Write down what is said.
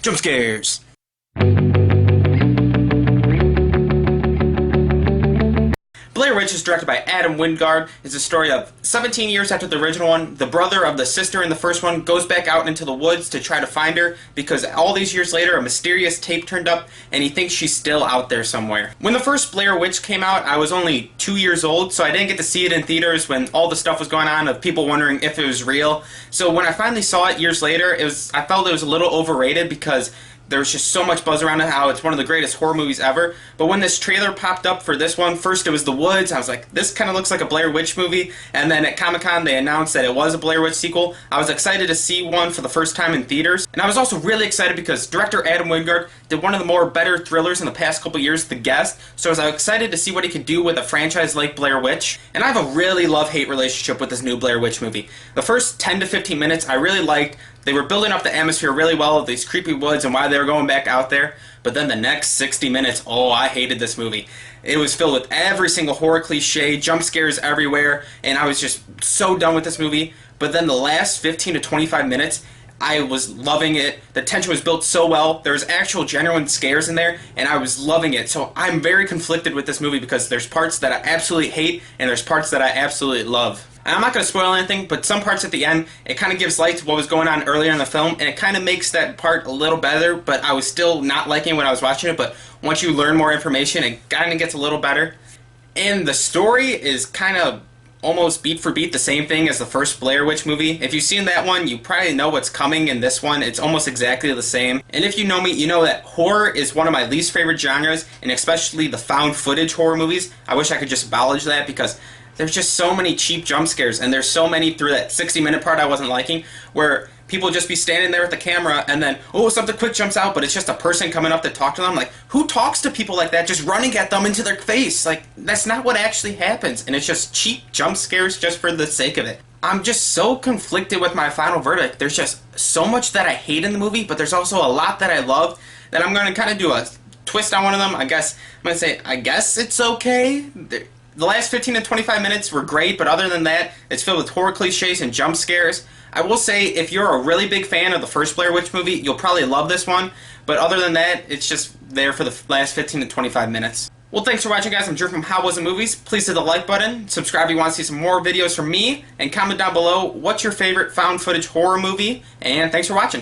Jump scares. Blair Witch is directed by Adam Wingard. It's a story of 17 years after the original one. The brother of the sister in the first one goes back out into the woods to try to find her because all these years later a mysterious tape turned up and he thinks she's still out there somewhere. When the first Blair Witch came out, I was only 2 years old, so I didn't get to see it in theaters when all the stuff was going on of people wondering if it was real. So when I finally saw it years later, I felt it was a little overrated because there was just so much buzz around it, how it's one of the greatest horror movies ever. But when this trailer popped up for this one, first it was the woods. I was like, this kind of looks like a Blair Witch movie. And then at Comic-Con they announced that it was a Blair Witch sequel. I was excited to see one for the first time in theaters. And I was also really excited because director Adam Wingard did one of the more better thrillers in the past couple years, The Guest. So I was excited to see what he could do with a franchise like Blair Witch. And I have a really love-hate relationship with this new Blair Witch movie. The first 10 to 15 minutes I really liked. They were building up the atmosphere really well of these creepy woods and why they were going back out there. But then the next 60 minutes, oh, I hated this movie. It was filled with every single horror cliche, jump scares everywhere, and I was just so done with this movie. But then the last 15 to 25 minutes, I was loving it. The tension was built so well. There was actual genuine scares in there, and I was loving it. So I'm very conflicted with this movie because there's parts that I absolutely hate, and there's parts that I absolutely love. And I'm not going to spoil anything, but some parts at the end, it kind of gives light to what was going on earlier in the film, and it kind of makes that part a little better, but I was still not liking it when I was watching it, but once you learn more information, it kind of gets a little better. And the story is kind of almost beat for beat the same thing as the first Blair Witch movie. If you've seen that one, you probably know what's coming in this one. It's almost exactly the same. And if you know me, you know that horror is one of my least favorite genres, and especially the found footage horror movies. I wish I could just acknowledge that because there's just so many cheap jump scares, and there's so many through that 60-minute part I wasn't liking, where people just be standing there with the camera and then, oh, something quick jumps out, but it's just a person coming up to talk to them. Like, who talks to people like that, just running at them into their face? Like, that's not what actually happens, and it's just cheap jump scares just for the sake of it. I'm just so conflicted with my final verdict. There's just so much that I hate in the movie, but there's also a lot that I love that I'm going to kind of do a twist on one of them. I guess I'm going to say, I guess it's okay. The last 15 to 25 minutes were great, but other than that, it's filled with horror cliches and jump scares. I will say, if you're a really big fan of the first Blair Witch movie, you'll probably love this one, but other than that, it's just there for the last 15 to 25 minutes. Well, thanks for watching, guys. I'm Drew from How Was It Movies. Please hit the like button, subscribe if you want to see some more videos from me, and comment down below what's your favorite found footage horror movie, and thanks for watching.